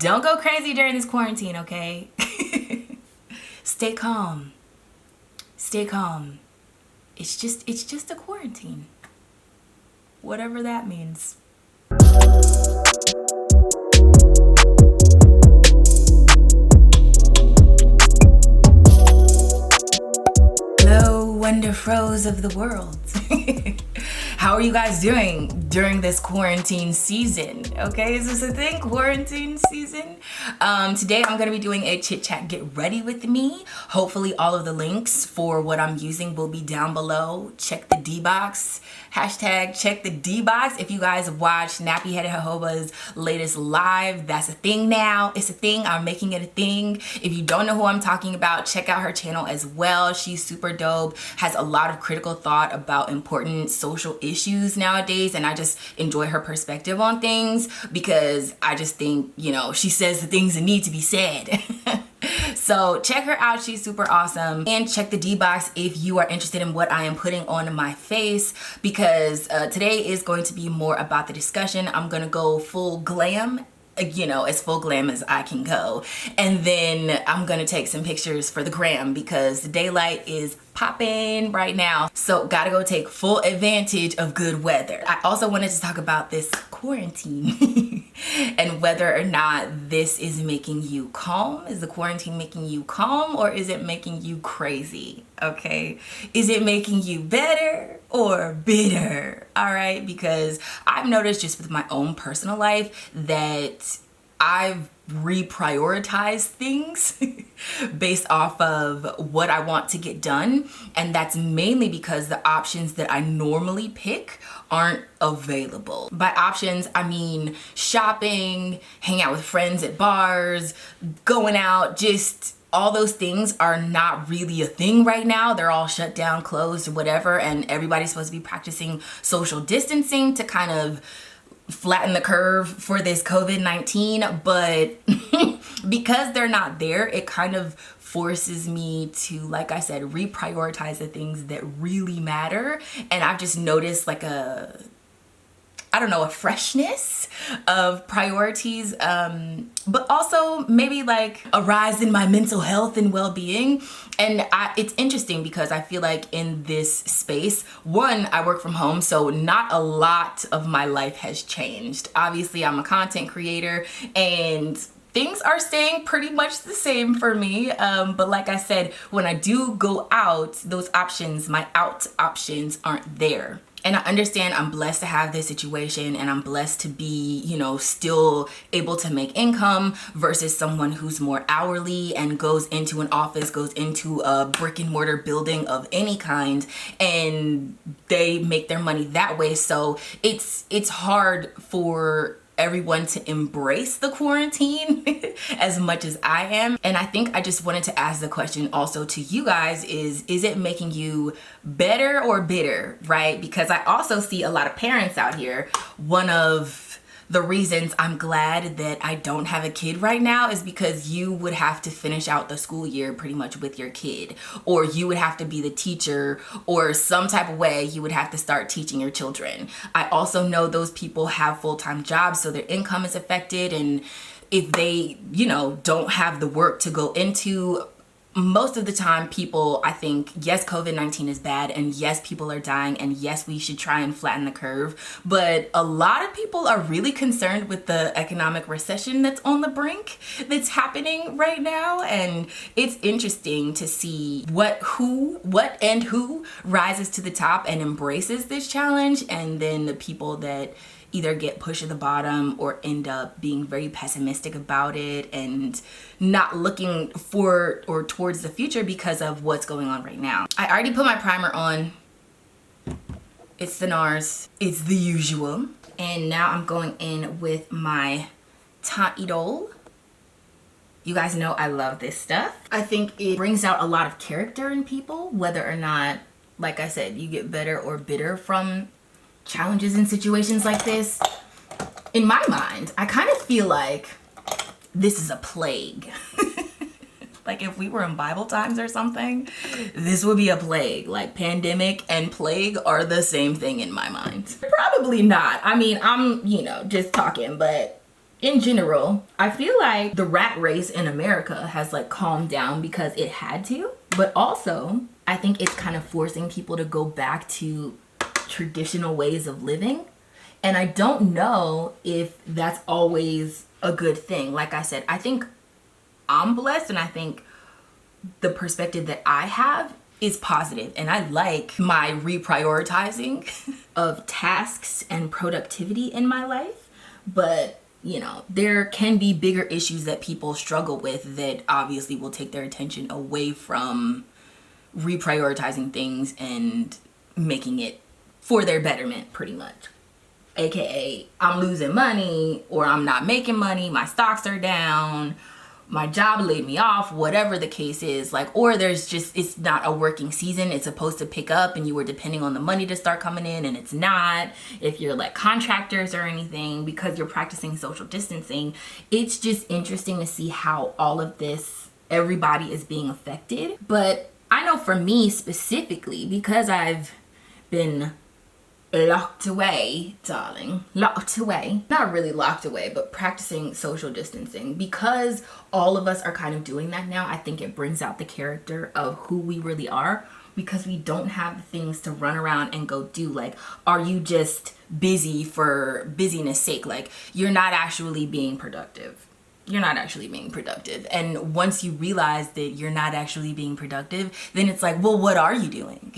don't go crazy during this quarantine, okay? Stay calm. Stay calm. It's just a quarantine. Whatever that means. Hello, Wonderfros of the world. How are you guys doing during this quarantine season? Okay, is this a thing? Quarantine season? Today I'm gonna be doing a chit chat get ready with me. Hopefully all of the links for what I'm using will be down below. Check the D box. Hashtag check the D box. If you guys watched Nappy Headed Jojoba's latest live, that's a thing now. It's a thing. I'm making it a thing. If you don't know who I'm talking about, check out her channel as well. She's super dope, has a lot of critical thought about important social issues nowadays, and I just enjoy her perspective on things because I just think, you know, she says the things that need to be said. So check her out, she's super awesome. And check the D box if you are interested in what I am putting on my face, because today is going to be more about the discussion. I'm gonna go full glam, you know, as full glam as I can go. And then I'm gonna take some pictures for the gram because the daylight is popping right now. So gotta go take full advantage of good weather. I also wanted to talk about this quarantine and whether or not this is making you calm. Is the quarantine making you calm or is it making you crazy? Okay, is it making you better or bitter? All right, because I've noticed just with my own personal life that I've reprioritized things based off of what I want to get done, and that's mainly because the options that I normally pick aren't available. By options, I mean shopping, hang out with friends at bars, going out, just all those things are not really a thing right now. They're all shut down, closed, or whatever, and everybody's supposed to be practicing social distancing to kind of flatten the curve for this COVID-19, but because they're not there, it kind of forces me to, like I said, reprioritize the things that really matter. And I've just noticed like a freshness of priorities, but also maybe like a rise in my mental health and well-being. And it's interesting because I feel like in this space, one, I work from home, so not a lot of my life has changed. Obviously, I'm a content creator and things are staying pretty much the same for me. But like I said, when I do go out, those options, my out options aren't there. And I understand I'm blessed to have this situation and I'm blessed to be, you know, still able to make income versus someone who's more hourly and goes into an office, goes into a brick and mortar building of any kind, and they make their money that way. So it's hard for everyone to embrace the quarantine as much as I am. And I think I just wanted to ask the question also to you guys is it making you better or bitter, right? Because I also see a lot of parents out here. One of the reasons I'm glad that I don't have a kid right now is because you would have to finish out the school year pretty much with your kid, or you would have to be the teacher, or some type of way you would have to start teaching your children. I also know those people have full-time jobs, so their income is affected, and if they, you know, don't have the work to go into, most of the time people, I think, yes, COVID-19 is bad, and yes, people are dying, and yes, we should try and flatten the curve, but a lot of people are really concerned with the economic recession that's on the brink, that's happening right now. And it's interesting to see what and who rises to the top and embraces this challenge, and then the people that either get pushed at the bottom or end up being very pessimistic about it and not looking for or towards the future because of what's going on right now. I already put my primer on. It's the NARS. It's the usual. And now I'm going in with my Teint Idole. You guys know I love this stuff. I think it brings out a lot of character in people, whether or not, like I said, you get better or bitter from challenges in situations like this. In my mind, I kind of feel like this is a plague. Like if we were in Bible times or something, this would be a plague. Like pandemic and plague are the same thing in my mind. Probably not. I mean, I'm, you know, just talking, but in general, I feel like the rat race in America has like calmed down because it had to, but also I think it's kind of forcing people to go back to traditional ways of living. And I don't know if that's always a good thing. Like I said, I think I'm blessed, and I think the perspective that I have is positive, and I like my reprioritizing of tasks and productivity in my life. But you know, there can be bigger issues that people struggle with that obviously will take their attention away from reprioritizing things and making it for their betterment, pretty much. AKA, I'm losing money, or I'm not making money, my stocks are down, my job laid me off, whatever the case is, like, or there's just, it's not a working season, it's supposed to pick up and you were depending on the money to start coming in and it's not, if you're like contractors or anything, because you're practicing social distancing. It's just interesting to see how all of this, everybody is being affected. But I know for me specifically, because I've been locked away, darling, locked away, not really locked away, but practicing social distancing, because all of us are kind of doing that now. I think it brings out the character of who we really are, because we don't have things to run around and go do. Like, are you just busy for busyness sake? Like, you're not actually being productive. You're not actually being productive. And once you realize that you're not actually being productive, then it's like, well, what are you doing?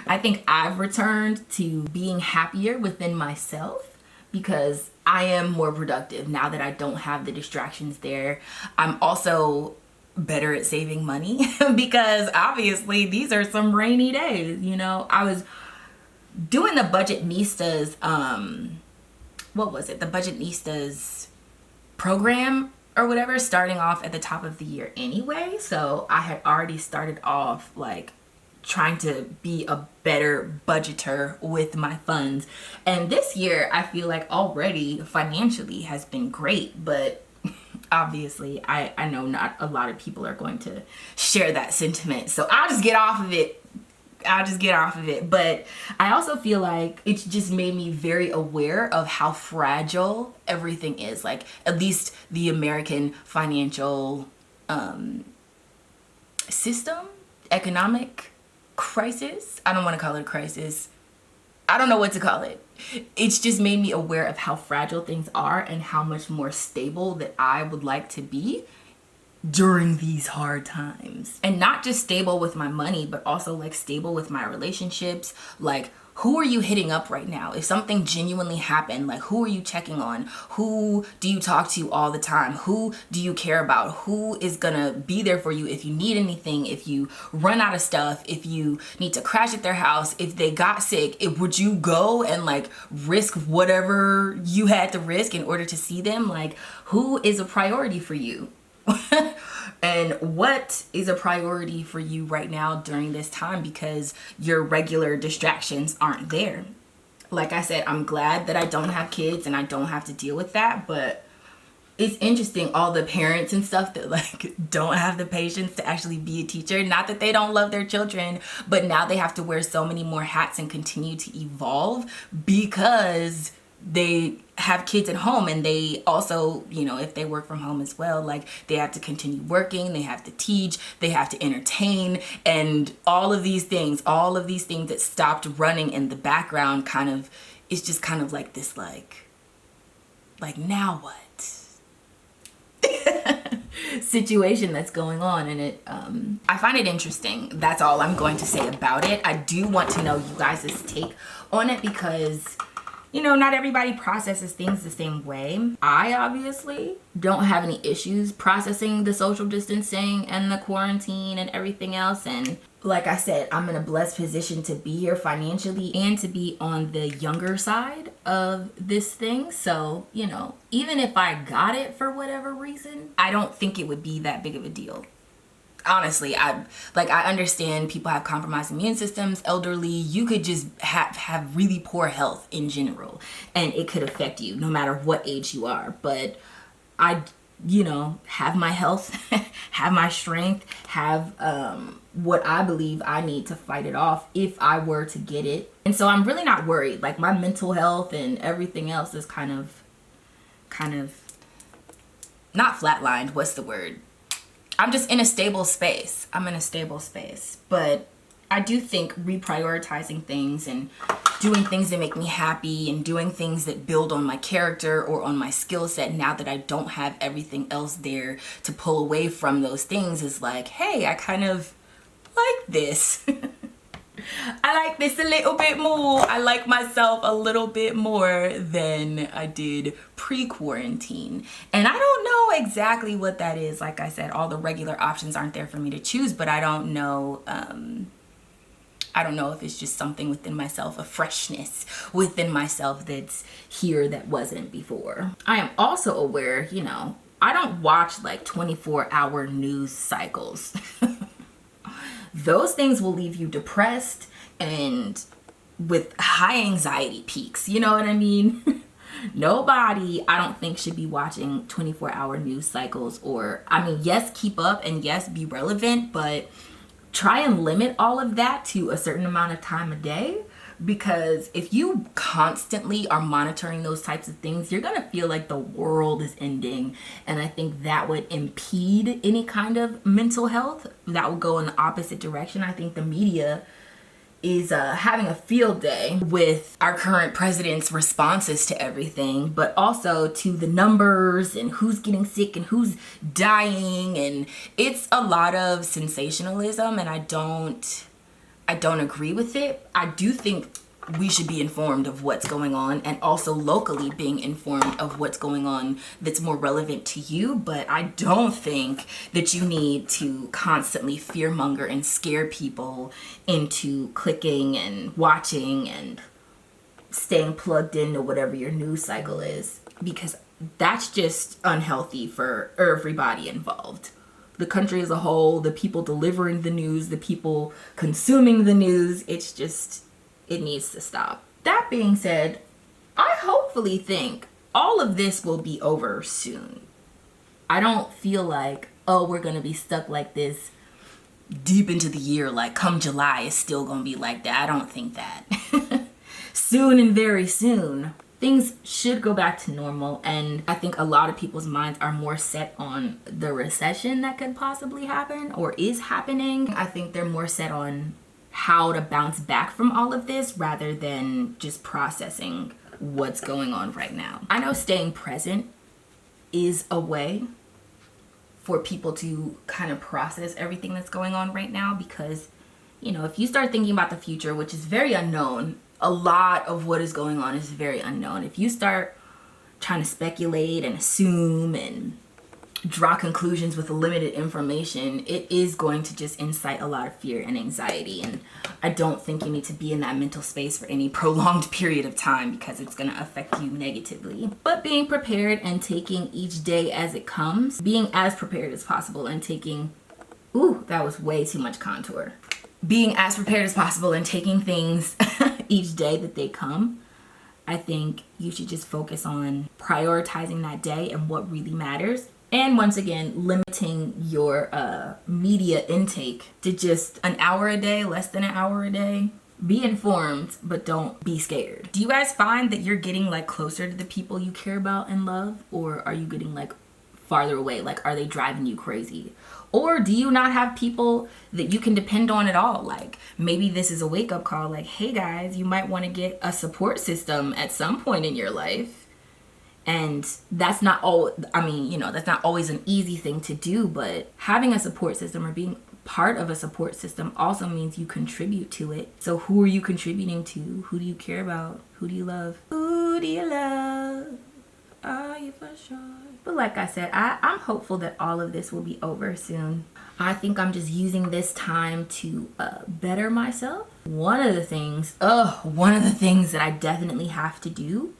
I think I've returned to being happier within myself, because I am more productive now that I don't have the distractions there. I'm also better at saving money because obviously these are some rainy days. You know, I was doing the Budget Nistas, what was it? The Budget Nistas program or whatever, starting off at the top of the year anyway. So I had already started off like trying to be a better budgeter with my funds. And this year I feel like already financially has been great, but obviously I know not a lot of people are going to share that sentiment. So I'll just get off of it. But I also feel like it's just made me very aware of how fragile everything is. Like, at least the American financial system, economic crisis. I don't want to call it a crisis. I don't know what to call it. It's just made me aware of how fragile things are and how much more stable that I would like to be during these hard times. And not just stable with my money, but also like stable with my relationships. Like, who are you hitting up right now? If something genuinely happened, like, who are you checking on? Who do you talk to all the time? Who do you care about? Who is gonna be there for you if you need anything, if you run out of stuff, if you need to crash at their house, if they got sick? Would you go and like risk whatever you had to risk in order to see them? Like, who is a priority for you? And what is a priority for you right now during this time, because your regular distractions aren't there? Like I said, I'm glad that I don't have kids and I don't have to deal with that, but it's interesting, all the parents and stuff that like don't have the patience to actually be a teacher. Not that they don't love their children, but now they have to wear so many more hats and continue to evolve because they have kids at home, and they also, you know, if they work from home as well, like they have to continue working, they have to teach, they have to entertain, and all of these things that stopped running in the background kind of, it's just kind of like this like now what situation that's going on. And it I find it interesting. That's all I'm going to say about it. I do want to know you guys' take on it, because you know, not everybody processes things the same way. I obviously don't have any issues processing the social distancing and the quarantine and everything else. And like I said, I'm in a blessed position to be here financially and to be on the younger side of this thing. So, you know, even if I got it for whatever reason, I don't think it would be that big of a deal. Honestly, I understand people have compromised immune systems, elderly. You could just have really poor health in general, and it could affect you no matter what age you are. But I, you know, have my health, have my strength, have what I believe I need to fight it off if I were to get it. And so I'm really not worried. Like, my mental health and everything else is kind of not flatlined, what's the word? I'm just in a stable space. I'm in a stable space. But I do think reprioritizing things and doing things that make me happy and doing things that build on my character or on my skill set now that I don't have everything else there to pull away from those things is like, hey, I kind of like this. I like this a little bit more. I like myself a little bit more than I did pre-quarantine. And I don't know exactly what that is. Like I said, all the regular options aren't there for me to choose, but I don't know if it's just something within myself, a freshness within myself that's here that wasn't before. I am also aware, you know, I don't watch like 24-hour news cycles. Those things will leave you depressed and with high anxiety peaks. You know what I mean? Nobody, I don't think, should be watching 24-hour news cycles. Or, I mean, yes, keep up and yes, be relevant, but try and limit all of that to a certain amount of time a day. Because if you constantly are monitoring those types of things, you're gonna feel like the world is ending. And I think that would impede any kind of mental health. That would go in the opposite direction. I think the media is having a field day with our current president's responses to everything, but also to the numbers and who's getting sick and who's dying. And it's a lot of sensationalism, and I don't agree with it. I do think we should be informed of what's going on, and also locally being informed of what's going on that's more relevant to you. But I don't think that you need to constantly fearmonger and scare people into clicking and watching and staying plugged into whatever your news cycle is, because that's just unhealthy for everybody involved. The country as a whole, the people delivering the news, the people consuming the news, it's just, it needs to stop. That being said, I hopefully think all of this will be over soon. I don't feel like, oh, we're gonna be stuck like this deep into the year, like come July it's still gonna be like that. I don't think that. Soon and very soon, things should go back to normal, and I think a lot of people's minds are more set on the recession that could possibly happen or is happening. I think they're more set on how to bounce back from all of this rather than just processing what's going on right now. I know staying present is a way for people to kind of process everything that's going on right now, because, you know, if you start thinking about the future, which is very unknown, a lot of what is going on is very unknown. If you start trying to speculate and assume and draw conclusions with limited information, it is going to just incite a lot of fear and anxiety. And I don't think you need to be in that mental space for any prolonged period of time, because it's going to affect you negatively. But being prepared and taking each day as it comes, being as prepared as possible and taking, ooh, that was way too much contour. Being as prepared as possible and taking things each day that they come. I think you should just focus on prioritizing that day and what really matters. And once again, limiting your media intake to just an hour a day, less than an hour a day. Be informed, but don't be scared. Do you guys find that you're getting like closer to the people you care about and love? Or are you getting like farther away? Like, are they driving you crazy? Or do you not have people that you can depend on at all? Like, maybe this is a wake-up call, like, hey guys, you might want to get a support system at some point in your life. And that's not all, I mean, you know, that's not always an easy thing to do, but having a support system or being part of a support system also means you contribute to it. So who are you contributing to? Who do you care about? Who do you love? Who do you love? Are you for sure? But like I said, I'm hopeful that all of this will be over soon. I think I'm just using this time to better myself. One of the things that I definitely have to do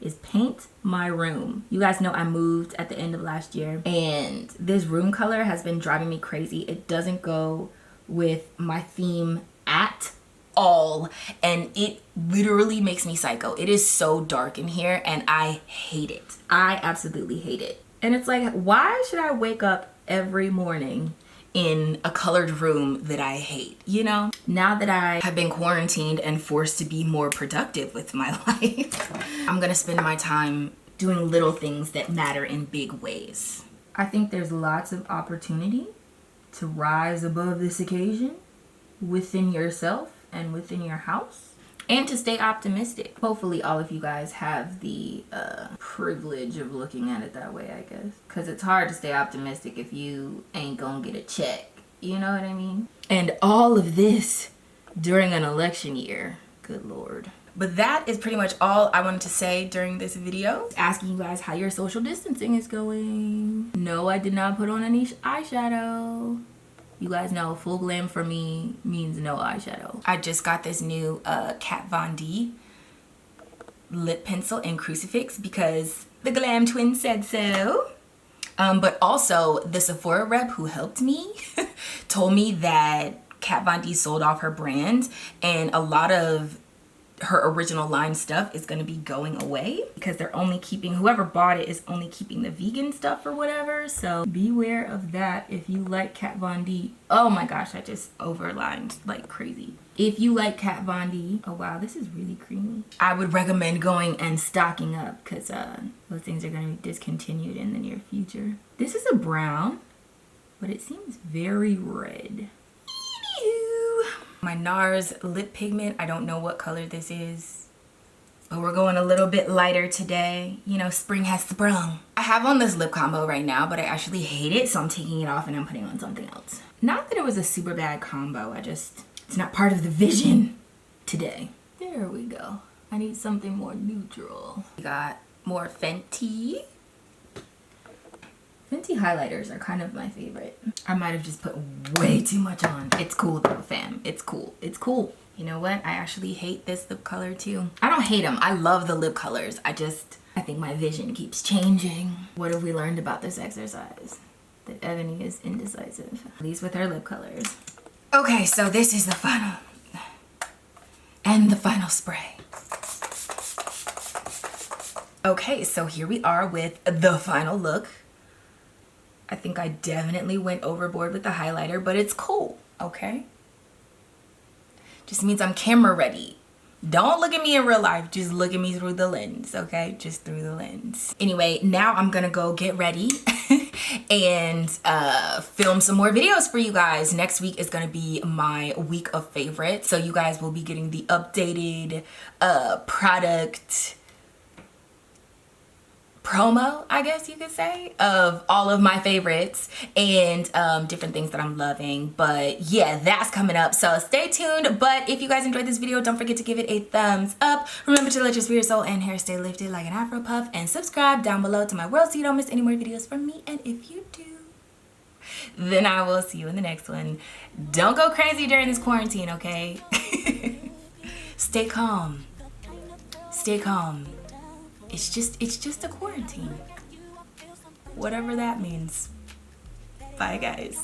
is paint my room. You guys know I moved at the end of last year, and this room color has been driving me crazy. It doesn't go with my theme at all, and it literally makes me psycho. It is so dark in here and I hate it. I absolutely hate it. And it's like, why should I wake up every morning in a colored room that I hate, you know? Now that I have been quarantined and forced to be more productive with my life, I'm gonna spend my time doing little things that matter in big ways. I think there's lots of opportunity to rise above this occasion within yourself and within your house, and to stay optimistic. Hopefully all of you guys have the privilege of looking at it that way, I guess. Because it's hard to stay optimistic if you ain't gonna get a check. You know what I mean? And all of this during an election year. Good Lord. But that is pretty much all I wanted to say during this video. Asking you guys how your social distancing is going. No, I did not put on any eyeshadow. You guys know full glam for me means no eyeshadow. I just got this new Kat Von D lip pencil and crucifix because the glam twin said so. But also the Sephora rep who helped me told me that Kat Von D sold off her brand and a lot of her original line stuff is going to be going away because they're only keeping, whoever bought it is only keeping the vegan stuff or whatever. So beware of that if you like Kat Von D. Oh my gosh, I just overlined like crazy. If you like Kat Von D, oh wow, this is really creamy. I would recommend going and stocking up because those things are going to be discontinued in the near future. This is a brown, but it seems very red. My NARS lip pigment, I don't know what color this is, but we're going a little bit lighter today. You know, spring has sprung. I have on this lip combo right now, but I actually hate it, so I'm taking it off and I'm putting on something else. Not that it was a super bad combo, it's not part of the vision today. There we go. I need something more neutral. We got more Fenty. Fenty highlighters are kind of my favorite. I might have just put way too much on. It's cool though, fam. It's cool. It's cool. You know what? I actually hate this lip color too. I don't hate them. I love the lip colors. I think my vision keeps changing. What have we learned about this exercise? That Ebony is indecisive. At least with her lip colors. Okay, so this is the final. And the final spray. Okay, so here we are with the final look. I think I definitely went overboard with the highlighter, but it's cool, okay? Just means I'm camera ready. Don't look at me in real life, just look at me through the lens, okay? Just through the lens. Anyway, now I'm gonna go get ready and film some more videos for you guys. Next week is gonna be my week of favorites, so you guys will be getting the updated product promo, I guess you could say, of all of my favorites and different things that I'm loving. But yeah, that's coming up, so stay tuned. But if you guys enjoyed this video, don't forget to give it a thumbs up. Remember to let your spirit, soul, and hair stay lifted like an Afro puff, and subscribe down below to my world so you don't miss any more videos from me. And if you do, then I will see you in the next one. Don't go crazy during this quarantine, okay? Stay calm. Stay calm. It's just a quarantine. Whatever that means. Bye, guys.